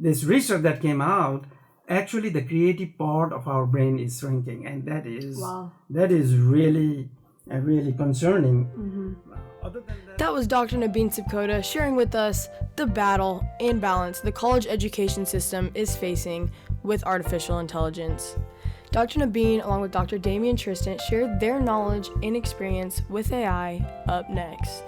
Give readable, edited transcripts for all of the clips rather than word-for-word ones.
this research that came out, actually the creative part of our brain is shrinking, and that is really really concerning. Other than That was Dr. Nabin Sapkota sharing with us the battle and balance the college education system is facing with artificial intelligence. Dr. Nabin, along with Dr. Damien Tristant, shared their knowledge and experience with AI up next.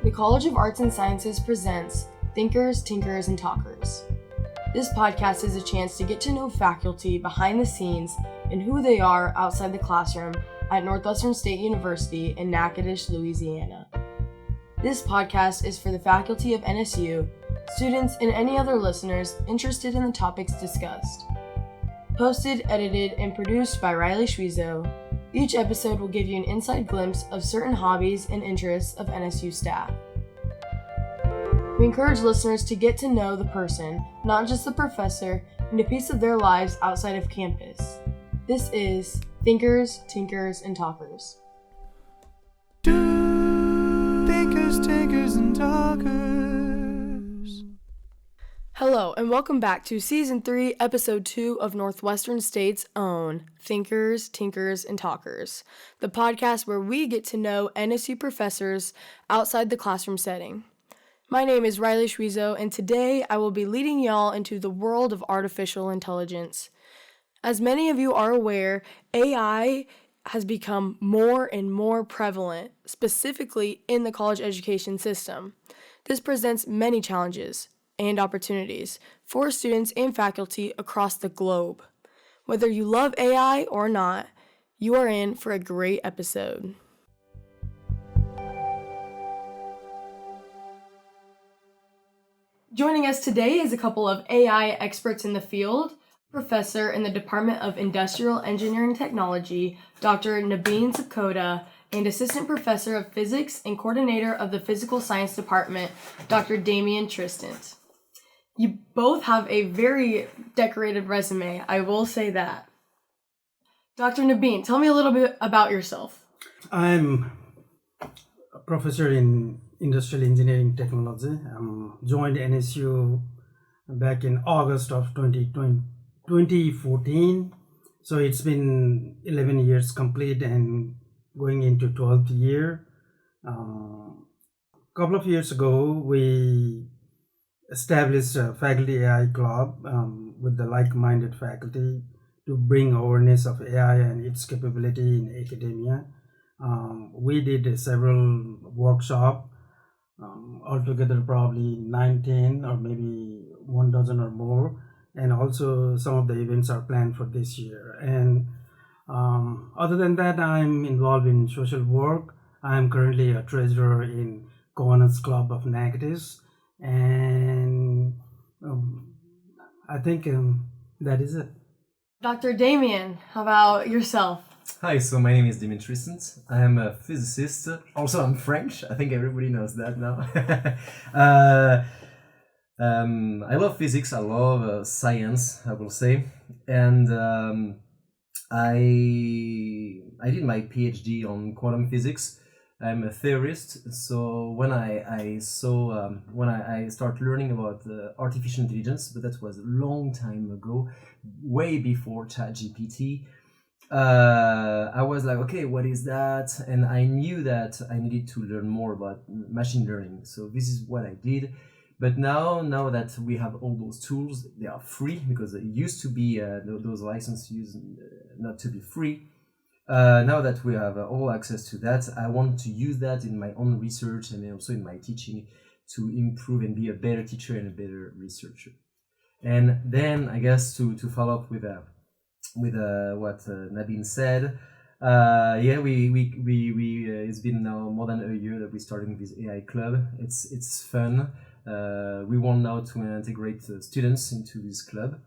The College of Arts and Sciences presents Thinkers, Tinkers, and Talkers. This podcast is a chance to get to know faculty behind the scenes and who they are outside the classroom at Northwestern State University in Natchitoches, Louisiana. This podcast is for the faculty of NSU, students, and any other listeners interested in the topics discussed. Hosted, edited, and produced by Riley Schwiezo, each episode will give you an inside glimpse of certain hobbies and interests of NSU staff. We encourage listeners to get to know the person, not just the professor, and a piece of their lives outside of campus. This is Thinkers, Tinkers, and Talkers. Thinkers, Tinkers, and Talkers. Hello, and welcome back to Season 3, Episode 2 of Northwestern State's own Thinkers, Tinkers, and Talkers, the podcast where we get to know NSU professors outside the classroom setting. My name is Riley Schwiezo, and today I will be leading y'all into the world of artificial intelligence. As many of you are aware, AI has become more and more prevalent, specifically in the college education system. This presents many challenges and opportunities for students and faculty across the globe. Whether you love AI or not, you are in for a great episode. Joining us today is a couple of AI experts in the field. Professor in the Department of Industrial Engineering Technology, Dr. Nabin Sapkota, and Assistant Professor of Physics and Coordinator of the Physical Science Department, Dr. Damien Tristant. You both have a very decorated resume, I will say that. Dr. Nabin, tell me a little bit about yourself. I'm a professor in Industrial Engineering Technology. Joined NSU back in August of 2014. So it's been 11 years complete and going into 12th year. Couple of years ago, we established a faculty AI club with the like-minded faculty to bring awareness of AI and its capability in academia. We did several workshops, altogether probably 19 or maybe 12 or more. And also some of the events are planned for this year. And other than that, I'm involved in social work. I'm currently a treasurer in Governance Club of Natchitoches. And I think that is it. Dr. Damien, how about yourself? Hi, so my name is Damien Tristant. I am a physicist. Also, I'm French. I think everybody knows that now. I love physics, I love science, I will say, and I did my PhD on quantum physics. I'm a theorist, so when I started learning about artificial intelligence, but that was a long time ago, way before ChatGPT, I was like, okay, what is that? And I knew that I needed to learn more about machine learning, so this is what I did. But now that we have all those tools, they are free because it used to be those licenses used not to be free. Now that we have all access to that, I want to use that in my own research and also in my teaching to improve and be a better teacher and a better researcher. And then I guess to follow up with what Nabin said, we it's been now more than a year that we're starting this AI club. It's fun. We want now to integrate students into this club.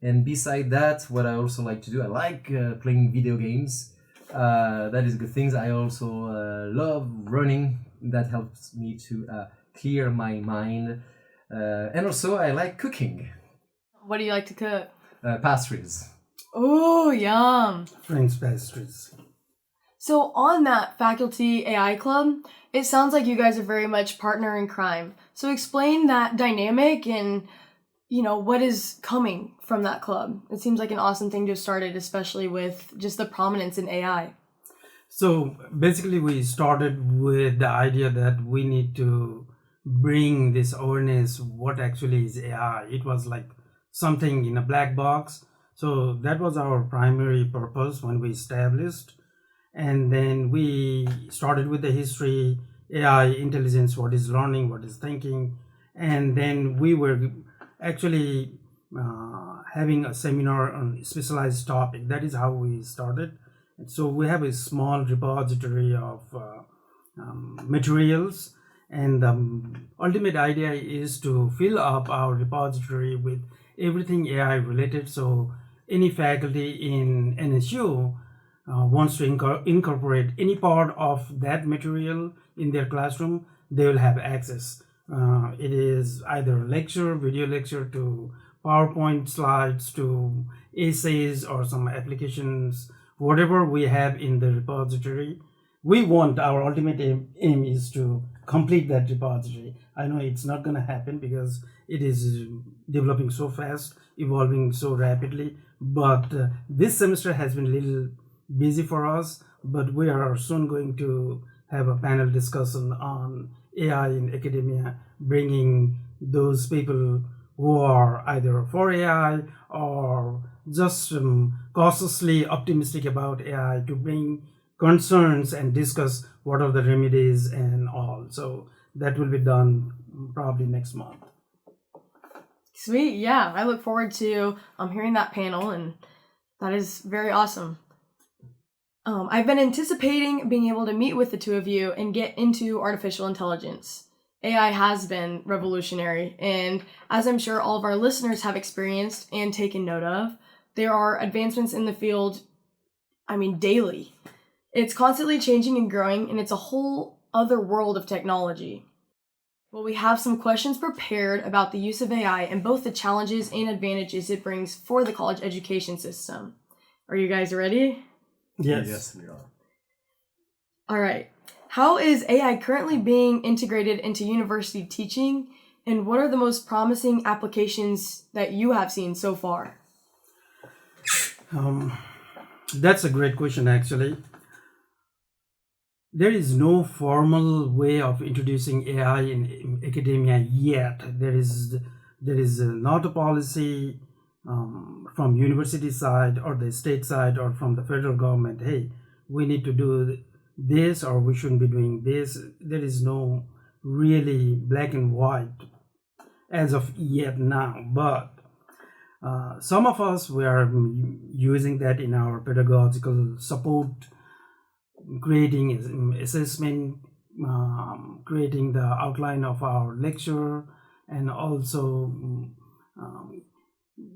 And beside that, what I also like to do, I like playing video games. That is good things. I also love running. That helps me to clear my mind. And also, I like cooking. What do you like to cook? Pastries. Oh, yum. French pastries. So on that faculty AI club, it sounds like you guys are very much partner in crime. So explain that dynamic and, what is coming from that club. It seems like an awesome thing to have started, especially with just the prominence in AI. So basically, we started with the idea that we need to bring this awareness what actually is AI. It was like something in a black box. So that was our primary purpose when we established. And then we started with the history, AI, intelligence, what is learning, what is thinking. And then we were actually having a seminar on a specialized topic. That is how we started. So we have a small repository of materials, and the ultimate idea is to fill up our repository with everything AI related. So any faculty in NSU wants to incorporate any part of that material in their classroom, they will have access. It is either lecture, video lecture, to PowerPoint slides, to essays or some applications, whatever we have in the repository. We want, our ultimate aim is to complete that repository. I know it's not going to happen because it is developing so fast, evolving so rapidly, but this semester has been a little busy for us, but we are soon going to have a panel discussion on AI in academia, bringing those people who are either for AI or just cautiously optimistic about AI to bring concerns and discuss what are the remedies and all. So that will be done probably next month. Sweet, yeah. I look forward to hearing that panel, and that is very awesome. I've been anticipating being able to meet with the two of you and get into artificial intelligence. AI has been revolutionary, and as I'm sure all of our listeners have experienced and taken note of, there are advancements in the field, daily. It's constantly changing and growing, and it's a whole other world of technology. Well, we have some questions prepared about the use of AI and both the challenges and advantages it brings for the college education system. Are you guys ready? Yes. we are. All right. How is AI currently being integrated into university teaching, and what are the most promising applications that you have seen so far? That's a great question, actually. There is no formal way of introducing AI in academia yet. There is not a policy from university side or the state side or from the federal government. Hey, we need to do this or we shouldn't be doing this. There is no really black and white as of yet now, but some of us were using that in our pedagogical support, creating assessment, creating the outline of our lecture, and also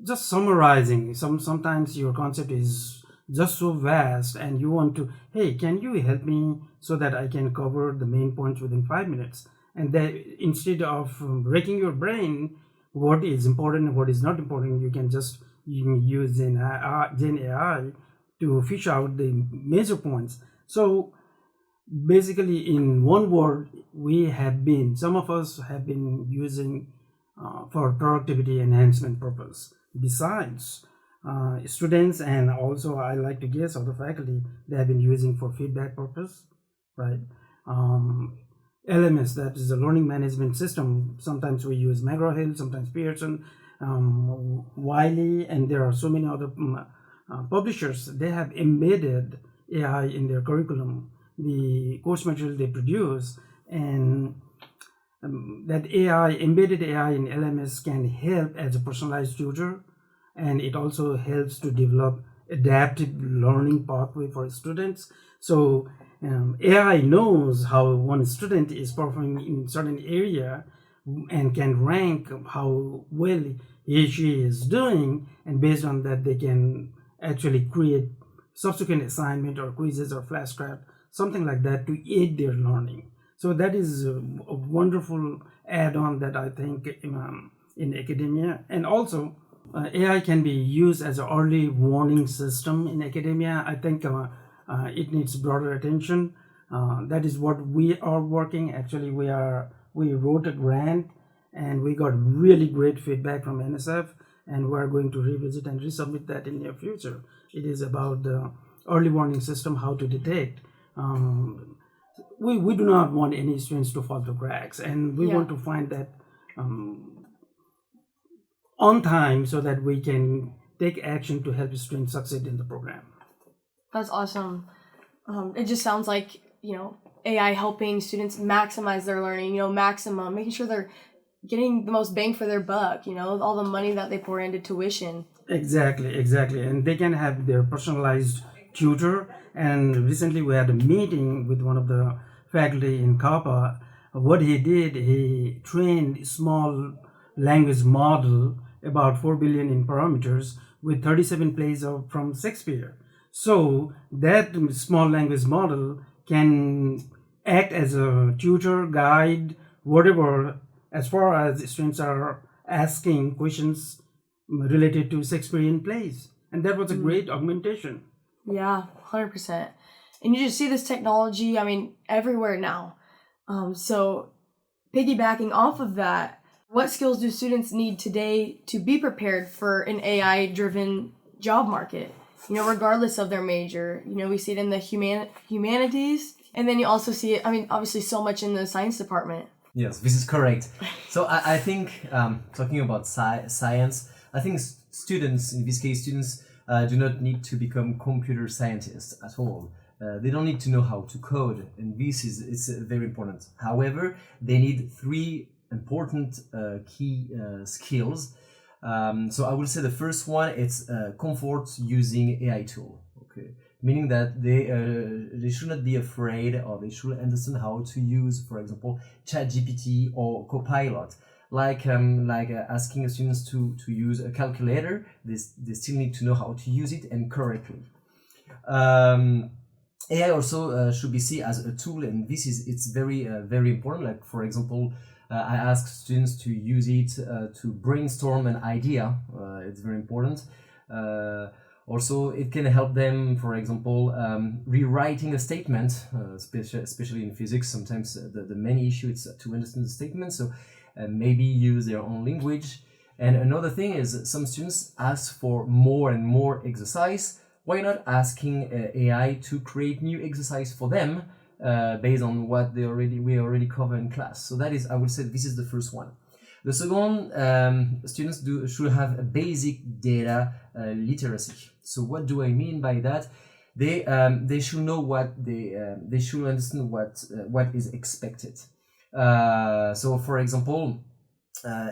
just summarizing. Sometimes your concept is just so vast and you want to, hey, can you help me so that I can cover the main points within 5 minutes? And that instead of breaking your brain, what is important and what is not important, you can just use Gen AI to fish out the major points. So basically, in one word, some of us have been using for productivity enhancement purpose. Besides, students and also I like to guess other faculty, they have been using for feedback purpose, right? LMS, that is a learning management system. Sometimes we use McGraw-Hill, sometimes Pearson, Wiley, and there are so many other publishers. They have embedded AI in their curriculum, the course material they produce, and that embedded AI in LMS can help as a personalized tutor, and it also helps to develop adaptive learning pathway for students. So AI knows how one student is performing in certain area and can rank how well he or she is doing, and based on that they can actually create subsequent assignment or quizzes or flashcards, something like that, to aid their learning. So that is a wonderful add-on that I think in academia. And also AI can be used as an early warning system in academia. I think it needs broader attention. That is what we are working. Actually, we wrote a grant and we got really great feedback from NSF, and we're going to revisit and resubmit that in near future. It is about the early warning system, how to detect. We do not want any students to fall through cracks, and we want to find that on time so that we can take action to help students succeed in the program. That's awesome. It just sounds like, AI helping students maximize their learning, making sure they're getting the most bang for their buck, all the money that they pour into tuition. Exactly. And they can have their personalized tutor. And recently we had a meeting with one of the faculty in CAPA. What he did, he trained small language model about 4 billion in parameters with 37 plays from Shakespeare. So that small language model can act as a tutor, guide, whatever, as far as students are asking questions related to Shakespearean plays. And that was a great augmentation. Yeah, 100%. And you just see this technology, everywhere now. So piggybacking off of that, what skills do students need today to be prepared for an AI-driven job market? Regardless of their major. We see it in the humanities, and then you also see it, obviously so much in the science department. Yes, this is correct. So I think, talking about science, I think students, in this case students, do not need to become computer scientists at all. They don't need to know how to code, and it's very important. However, they need 3 important key skills. So I will say the first one, it's comfort using AI tool. Okay, meaning that they should not be afraid, or they should understand how to use, for example, ChatGPT or Copilot. Like asking students to use a calculator, they still need to know how to use it and correctly. AI also should be seen as a tool, and it's very important. Like, for example, I ask students to use it to brainstorm an idea. It's very important. Also, it can help them, for example, rewriting a statement, especially in physics. Sometimes the main issue is to understand the statement, so maybe use their own language. And another thing is, some students ask for more and more exercise. Why not asking AI to create new exercise for them based on what we already cover in class? So that is, I would say, this is the first one. The second, students should have a basic data literacy. So what do I mean by that? They should know they should understand what is expected. So for example,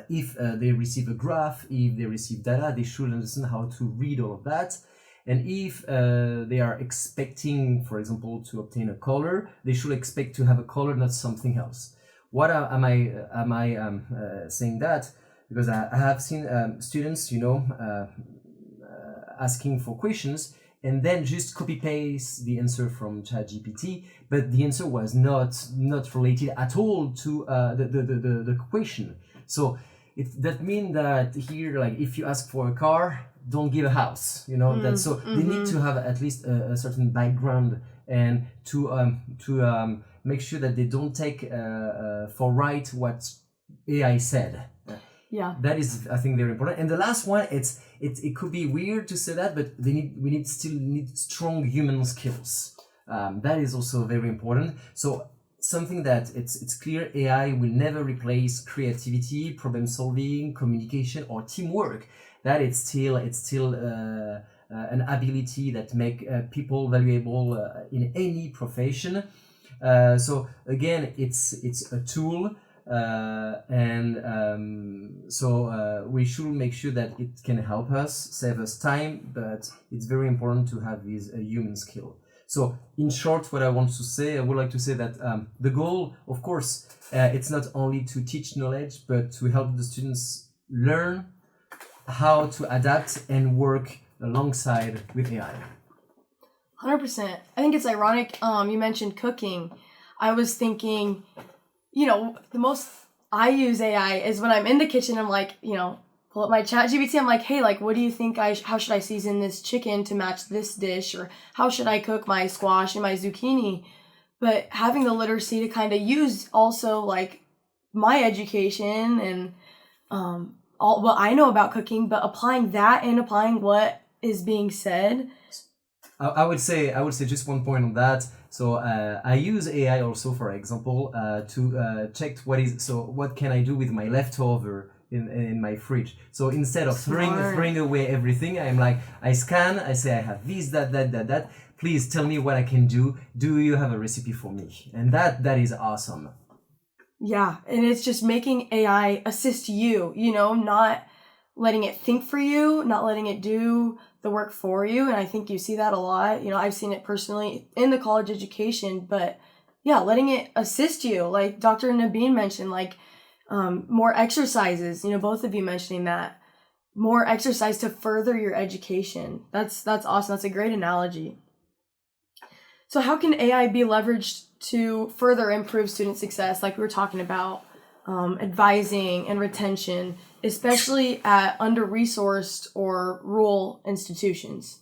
if they receive a graph, if they receive data, they should understand how to read all of that. And if they are expecting, for example, to obtain a color, they should expect to have a color, not something else. What am I saying that? Because I have seen students, asking for questions and then just copy paste the answer from ChatGPT, but the answer was not related at all to the question. So that means that here, like, if you ask for a car, don't give a house, that. So they need to have at least a certain background, and to make sure that they don't take for right what AI said. Yeah, that is, I think, very important. And the last one, it could be weird to say that, but we still need strong human skills. That is also very important. So something that it's clear, AI will never replace creativity, problem solving, communication, or teamwork. That it's still an ability that make people valuable in any profession. So again, it's a tool, so we should make sure that it can help us, save us time, but it's very important to have this human skill. So in short, what I want to say, I would like to say that the goal, of course, it's not only to teach knowledge, but to help the students learn how to adapt and work alongside with AI. 100%. I think it's ironic you mentioned cooking. I was thinking, the most I use AI is when I'm in the kitchen. I'm like, pull up my chat GPT. I'm like, hey, like, what do you think how should I season this chicken to match this dish? Or how should I cook my squash and my zucchini? But having the literacy to kind of use also like my education and all what I know about cooking, but applying that and applying what is being said. I would say just one point on that. So I use AI also, for example, to check what can I do with my leftover in my fridge. So instead of throwing away everything, I'm like, I scan, I say I have this, that. Please tell me what I can do. Do you have a recipe for me? And that is awesome. Yeah, and it's just making AI assist you, not letting it think for you, not letting it do the work for you. And I think you see that a lot. I've seen it personally in the college education, but yeah, letting it assist you. Like Dr. Nabin mentioned, like more exercises, both of you mentioning that. More exercise to further your education. That's awesome. That's a great analogy. So how can AI be leveraged to further improve student success, like we were talking about, advising and retention, especially at under-resourced or rural institutions?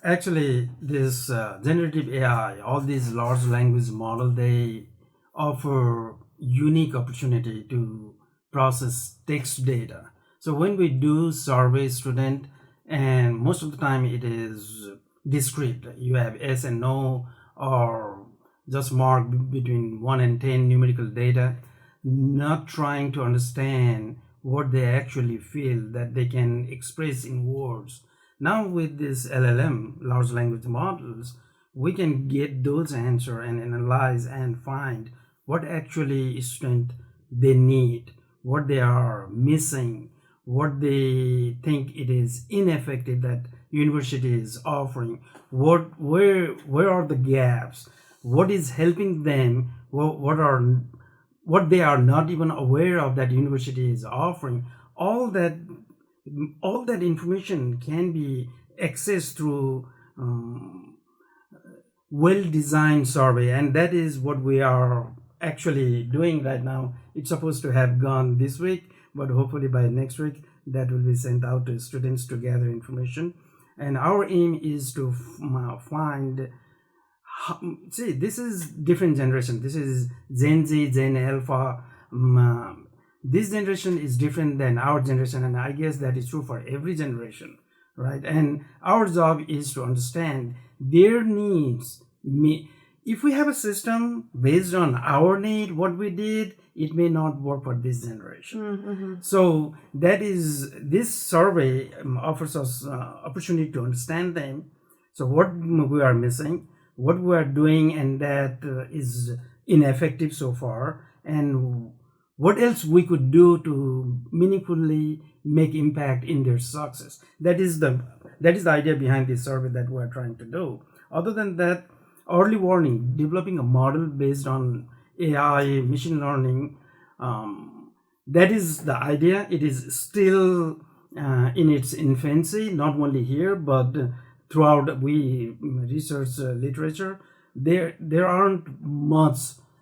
Actually, this generative AI, all these large language models, they offer unique opportunity to process text data. So when we do survey student, and most of the time it is discrete, you have yes and no, or just mark between 1 and 10 numerical data, not trying to understand what they actually feel that they can express in words. Now with this LLM, large language models, we can get those answers and analyze and find what actually students they need, what they are missing, what they think it is ineffective that university is offering, where are the gaps, what is helping them, what they are not even aware of that university is offering. All that information can be accessed through well-designed survey, and that is what we are actually doing right now. It's supposed to have gone this week, but hopefully by next week that will be sent out to students to gather information. And our aim is to find, this is different generation. This is Gen Z, Gen Alpha. This generation is different than our generation, and I guess that is true for every generation, right? And our job is to understand their needs. If we have a system based on our need, what we did, it may not work for this generation. Mm-hmm. So this survey offers us opportunity to understand them. So what we are missing, what we are doing, and that is ineffective so far, and what else we could do to meaningfully make impact in their success. That is the idea behind this survey that we are trying to do. Other than that, early warning, developing a model based on AI, machine learning, that is the idea. It is still in its infancy, not only here, but throughout we research literature. There aren't much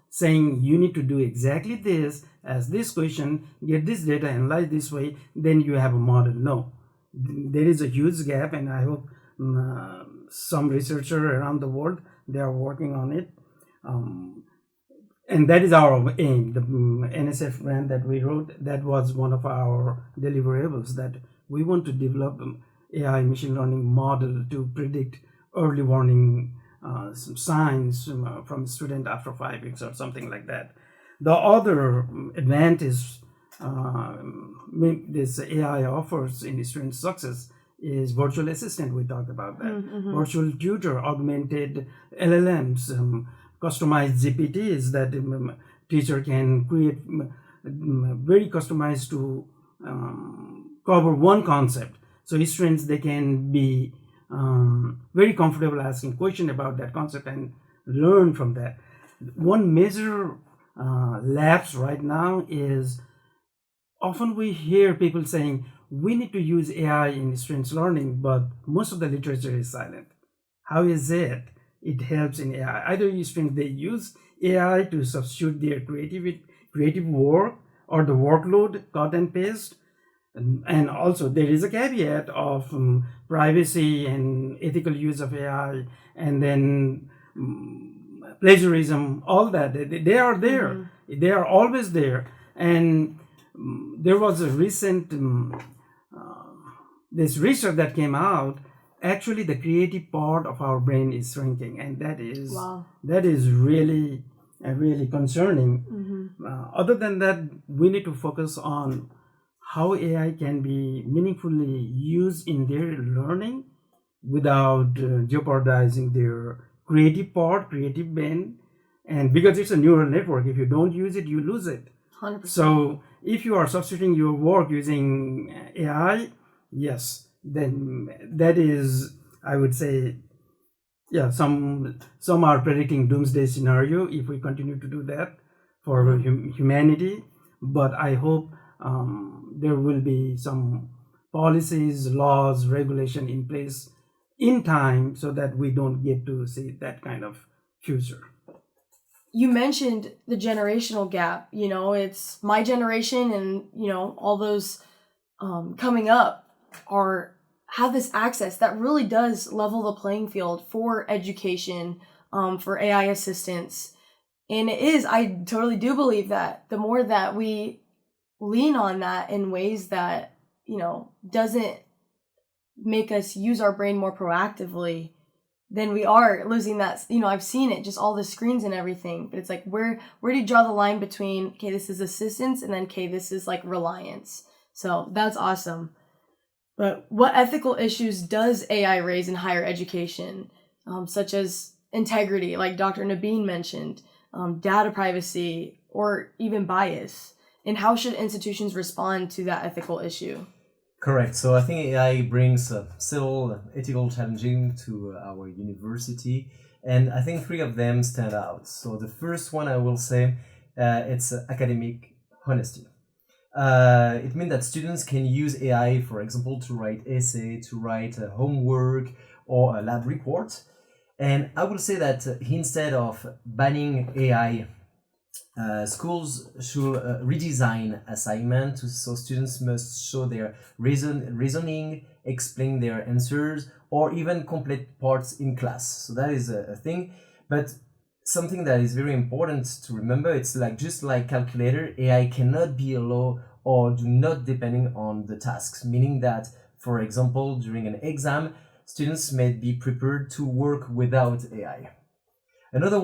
saying you need to do exactly this, as this question, get this data, analyze this way, then you have a model. No, there is a huge gap, and I hope some researcher around the world, they are working on it. And that is our aim. The NSF grant that we wrote, that was one of our deliverables, that we want to develop AI machine learning model to predict early warning some signs from a student after 5 weeks or something like that. The other advantage this AI offers in student success is virtual assistant. We talked about that. Mm-hmm. Virtual tutor, augmented LLMs, customized GPTs that teacher can create, very customized to cover one concept. So students, they can be very comfortable asking questions about that concept and learn from that. One major lapse right now is often we hear people saying we need to use AI in students learning, but most of the literature is silent. How is it? It helps in AI. Either students, they use AI to substitute their creative work, or the workload cut and paste. And also there is a caveat of privacy and ethical use of AI, and then plagiarism, all that. They are there. They are always there. And there was a recent this research that came out. Actually, the creative part of our brain is shrinking, and that is really really concerning. Other than that, we need to focus on how AI can be meaningfully used in their learning without jeopardizing their creative part, creative brain. And because it's a neural network, if you don't use it, you lose it. 100%. So if you are substituting your work using AI, yes, then that is, I would say, yeah, some are predicting doomsday scenario if we continue to do that for humanity. But I hope there will be some policies, laws, regulation in place in time so that we don't get to see that kind of future. You mentioned the generational gap. It's my generation and, all those coming up have this access that really does level the playing field for education, for AI assistance. And I totally do believe that the more that we lean on that in ways that, doesn't make us use our brain more proactively, then we are losing that. I've seen it, just all the screens and everything, but it's like, where do you draw the line between, okay, this is assistance, and then, okay, this is like reliance. So that's awesome. But what ethical issues does AI raise in higher education, such as integrity, like Dr. Nabin mentioned, data privacy, or even bias? And how should institutions respond to that ethical issue? Correct. So I think AI brings several ethical challenges to our university, and I think three of them stand out. So the first one I will say, it's academic honesty. It means that students can use AI, for example, to write essay, to write homework or a lab report. And I will say that instead of banning AI, schools should redesign assignment, so students must show their reasoning, explain their answers, or even complete parts in class. So that is a thing. But something that is very important to remember, it's like just like calculator, AI cannot be allowed or do not depending on the tasks, meaning that, for example, during an exam, students may be prepared to work without AI. Another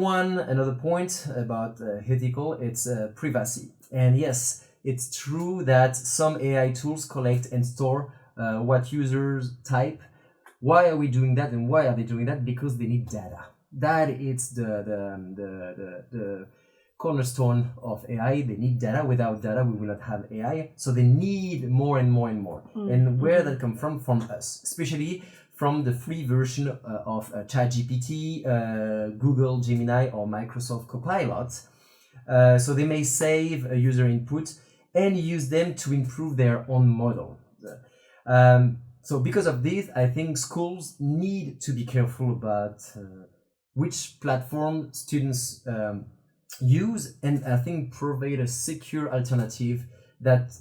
point about ethical, it's privacy. And yes, it's true that some AI tools collect and store what users type. Why are we doing that, and why are they doing that? Because they need data. That is the cornerstone of AI. They need data. Without data, we will not have AI. So they need more and more and more. And where that come from? From us, especially from the free version of ChatGPT, Google Gemini, or Microsoft Copilot. So they may save a user input and use them to improve their own model. So because of this, I think schools need to be careful about which platform students use, and I think provide a secure alternative that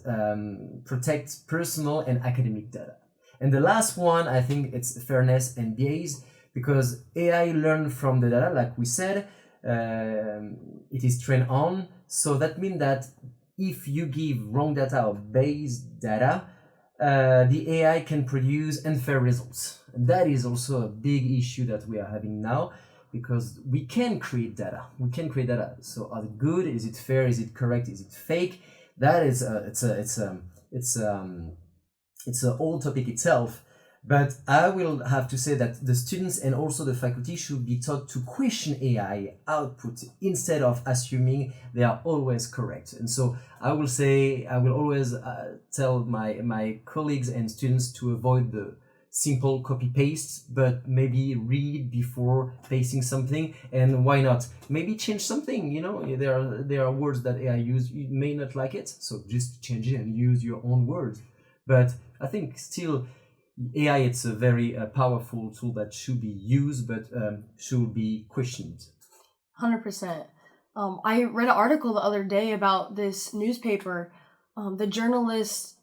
protects personal and academic data. And the last one, I think it's fairness and bias, because AI learn from the data, like we said, it is trained on. So that means that if you give wrong data or biased data, the AI can produce unfair results. And that is also a big issue that we are having now, because we can create data. So are it good? Is it fair? Is it correct? Is it fake? That is it's a whole topic itself. But I will have to say that the students and also the faculty should be taught to question AI output instead of assuming they are always correct. And so I will always tell my colleagues and students to avoid the simple copy paste, but maybe read before pasting something. And why not maybe change something? There are words that AI use, you may not like it, so just change it and use your own words. But I think still AI, it's a very powerful tool that should be used, but should be questioned. 100%. I read an article the other day about this newspaper. The journalist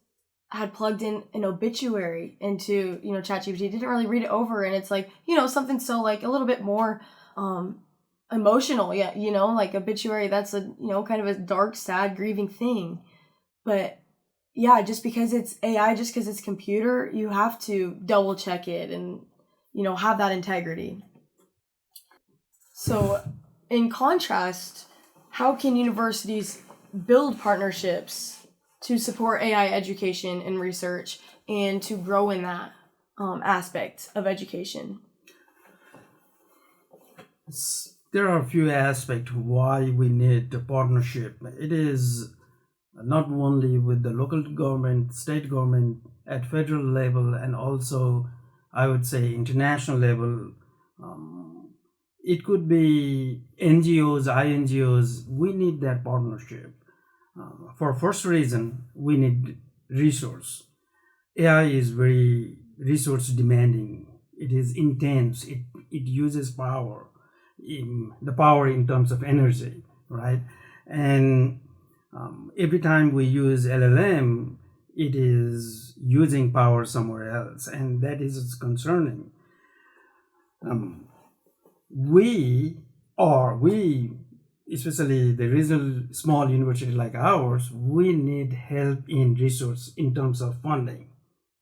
had plugged in an obituary into, ChatGPT. Didn't really read it over, and it's like, something so like a little bit more emotional. Yeah, like obituary. That's a kind of a dark, sad, grieving thing. But yeah, just because it's AI, just because it's computer, you have to double check it and have that integrity. So, in contrast, how can universities build partnerships to support AI education and research and to grow in that aspect of education? There are a few aspects why we need a partnership. It is not only with the local government, state government, at federal level, and also, I would say, international level. It could be NGOs, INGOs. We need that partnership. For first reason, we need resource. AI is very resource demanding. It is intense. It uses power, the power in terms of energy, right? And every time we use LLM, it is using power somewhere else, and that is concerning. We, especially the regional small university like ours, we need help in resource in terms of funding,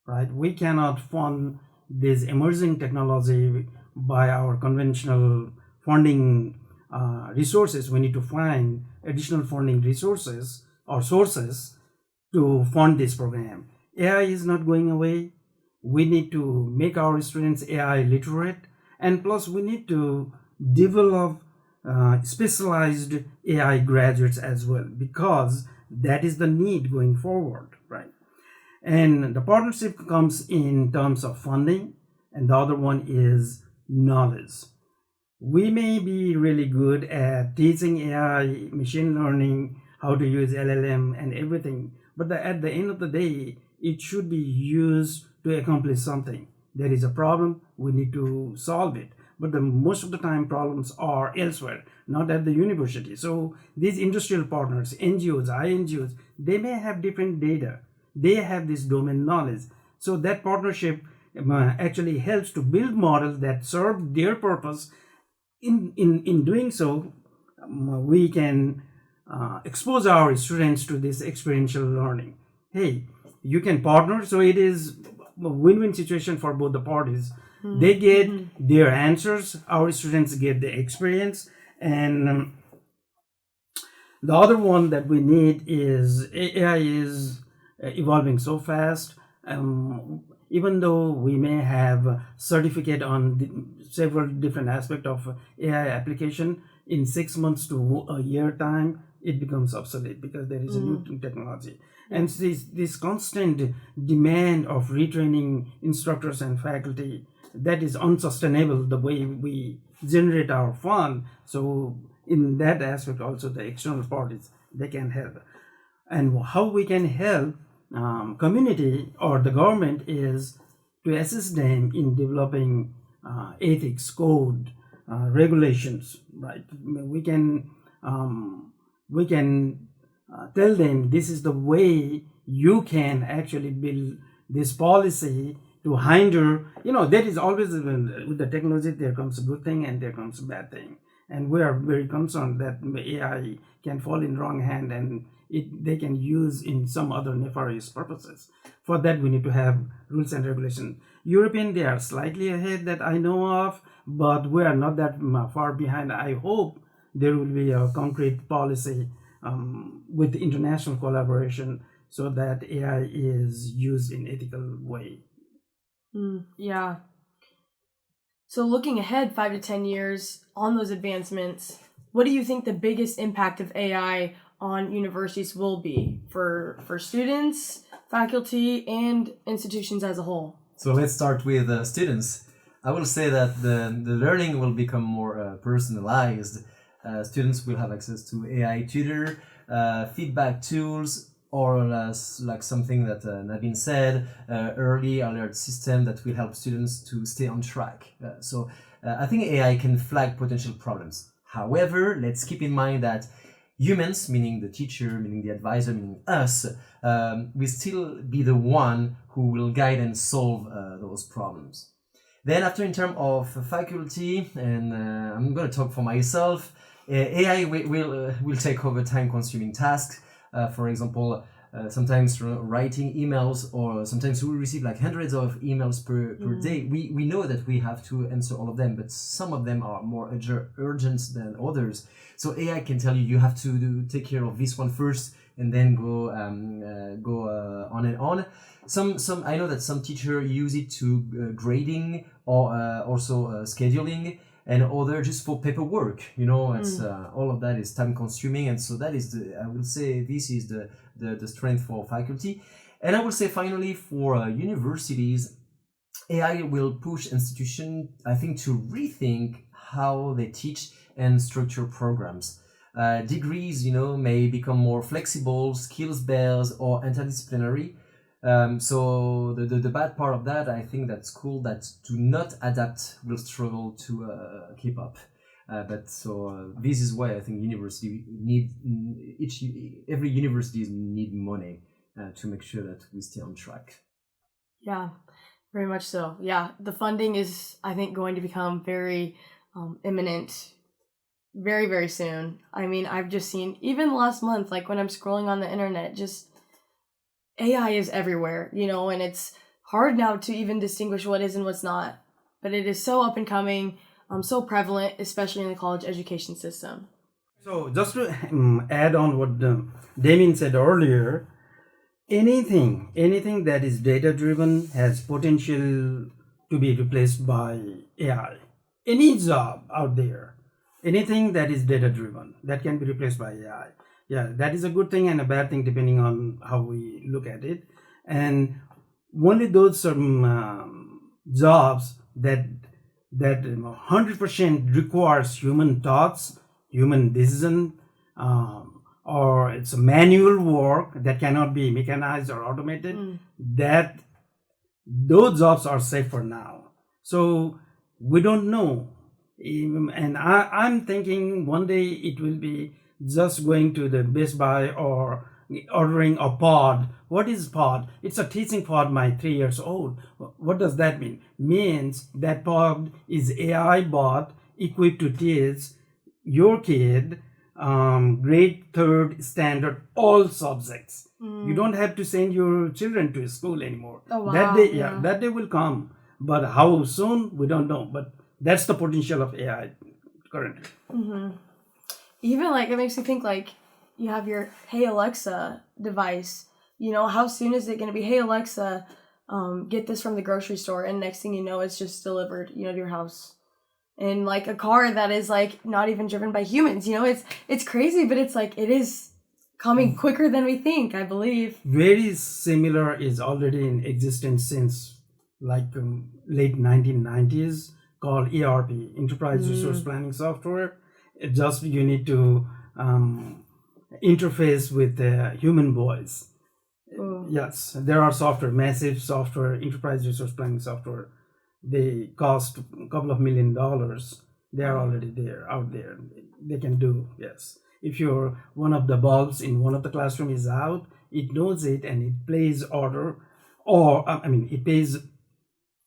right? We cannot fund this emerging technology by our conventional funding resources. We need to find additional funding resources or sources to fund this program. AI is not going away. We need to make our students AI literate, and plus we need to develop specialized AI graduates as well, because that is the need going forward, right? And the partnership comes in terms of funding, and the other one is knowledge. We may be really good at teaching AI, machine learning, how to use LLM and everything, but at the end of the day, it should be used to accomplish something. There is a problem, we need to solve it. But most of the time problems are elsewhere, not at the university. So these industrial partners, NGOs, INGOs, they may have different data. They have this domain knowledge. So that partnership actually helps to build models that serve their purpose. In doing so, we can expose our students to this experiential learning. Hey, you can partner, so it is a win-win situation for both the parties. They get their answers, our students get the experience, and the other one that we need is AI is evolving so fast. Even though we may have certificate on several different aspects of AI application, in 6 months to a year time, it becomes obsolete because there is a new technology. And this constant demand of retraining instructors and faculty, that is unsustainable the way we generate our fund. So in that aspect also, the external parties, they can help. And how we can help community or the government is to assist them in developing ethics, code, regulations, right? We can tell them this is the way you can actually build this policy to hinder, that is always with the technology, there comes a good thing and there comes a bad thing. And we are very concerned that AI can fall in wrong hand and they can use in some other nefarious purposes. For that, we need to have rules and regulations. European, they are slightly ahead that I know of, but we are not that far behind. I hope there will be a concrete policy with international collaboration so that AI is used in ethical way. Yeah. So looking ahead 5 to 10 years on those advancements, what do you think the biggest impact of AI on universities will be for students, faculty, and institutions as a whole? So let's start with students. I will say that the learning will become more personalized. Students will have access to AI tutor, feedback tools, or like something that Nabin said, early alert system that will help students to stay on track. So I think AI can flag potential problems. However, let's keep in mind that humans, meaning the teacher, meaning the advisor, meaning us, will still be the one who will guide and solve those problems. Then after, in terms of faculty, and I'm going to talk for myself, AI will take over time-consuming tasks. For example, sometimes writing emails, or sometimes we receive like hundreds of emails per day. We know that we have to answer all of them, but some of them are more urgent than others. So AI can tell you have to take care of this one first, and then go on and on. Some I know that some teachers use it to grading, or also scheduling, and other just for paperwork. It's all of that is time consuming, and so that is I will say this is the strength for faculty. And I will say finally for universities, AI will push institutions, I think, to rethink how they teach and structure programs. Degrees, may become more flexible, skills-based, or interdisciplinary. So the bad part of that, I think that schools that do not adapt will struggle to keep up. This is why I think every university need money to make sure that we stay on track. Yeah, very much so. Yeah, the funding is, I think, going to become very imminent very, very soon. I mean, I've just seen, even last month, like when I'm scrolling on the internet, just AI is everywhere, and it's hard now to even distinguish what is and what's not. But it is so up and coming, so prevalent, especially in the college education system. So just to add on what Damien said earlier, anything that is data driven has potential to be replaced by AI. Any job out there, anything that is data driven, that can be replaced by AI. Yeah, that is a good thing and a bad thing depending on how we look at it. And only those jobs that 100% requires human thoughts, human decision, or it's a manual work that cannot be mechanized or automated, that those jobs are safe for now. So we don't know. And I'm thinking one day it will be just going to the Best Buy or ordering a pod. What is pod? It's a teaching pod, my 3 years old. What does that mean? Means that pod is AI bot equipped to teach your kid grade 3rd standard all subjects. You don't have to send your children to school anymore. Oh, wow. That day will come. But how soon, we don't know. But that's the potential of AI currently. Mm-hmm. Even it makes me think you have your Hey Alexa device. How soon is it going to be, Hey Alexa, get this from the grocery store, and next thing you know, it's just delivered, to your house. And a car that is not even driven by humans. It's crazy, but it's it is coming quicker than we think, I believe. Very similar is already in existence since late 1990s, called ERP, Enterprise Resource Planning Software. It just you need to interface with the human voice. Yes, there are massive software, enterprise resource planning software. They cost a couple of $1 million. They are already out there. They can do, yes. If one of the bulbs in one of the classroom is out, it knows it and it plays order, or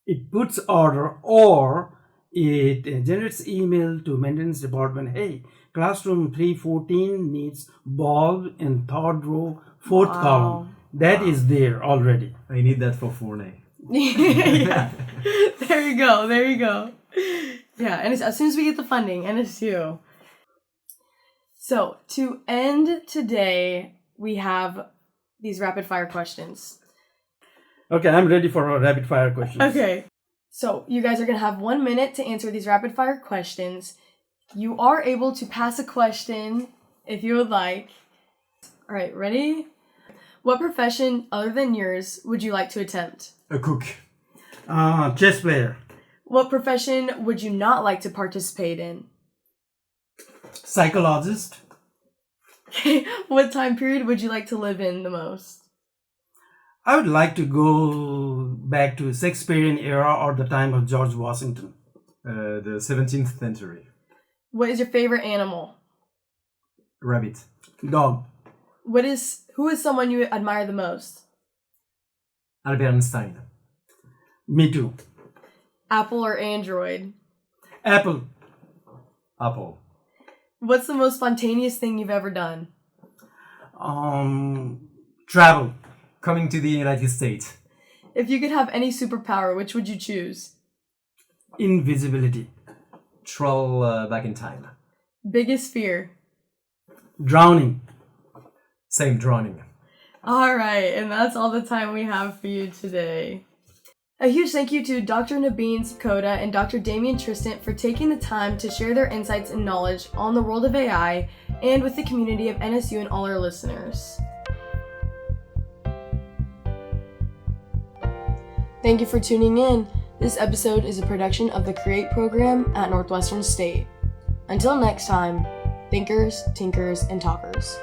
it puts order, or it generates email to maintenance department. Hey, classroom 314 needs bulb in 3rd row, 4th column. That is there already. I need that for Fortnite. Yeah. There you go. Yeah, and as soon as we get the funding, NSU. So, to end today, we have these rapid fire questions. Okay, I'm ready for rapid fire questions. Okay. So, you guys are going to have 1 minute to answer these rapid fire questions. You are able to pass a question if you would like. All right, ready? What profession other than yours would you like to attempt? A cook. Chess player. What profession would you not like to participate in? Psychologist. Okay. What time period would you like to live in the most? I would like to go back to Shakespearean era or the time of George Washington. The 17th century. What is your favorite animal? Rabbit. Dog. Who is someone you admire the most? Albert Einstein. Me too. Apple or Android? Apple. Apple. What's the most spontaneous thing you've ever done? Travel. Coming to the United States. If you could have any superpower, which would you choose? Invisibility. Travel back in time. Biggest fear? Drowning. Same, drowning. All right, and that's all the time we have for you today. A huge thank you to Dr. Nabin Sapkota and Dr. Damien Tristant for taking the time to share their insights and knowledge on the world of AI and with the community of NSU and all our listeners. Thank you for tuning in. This episode is a production of the CREATE program at Northwestern State. Until next time, thinkers, tinkers, and talkers.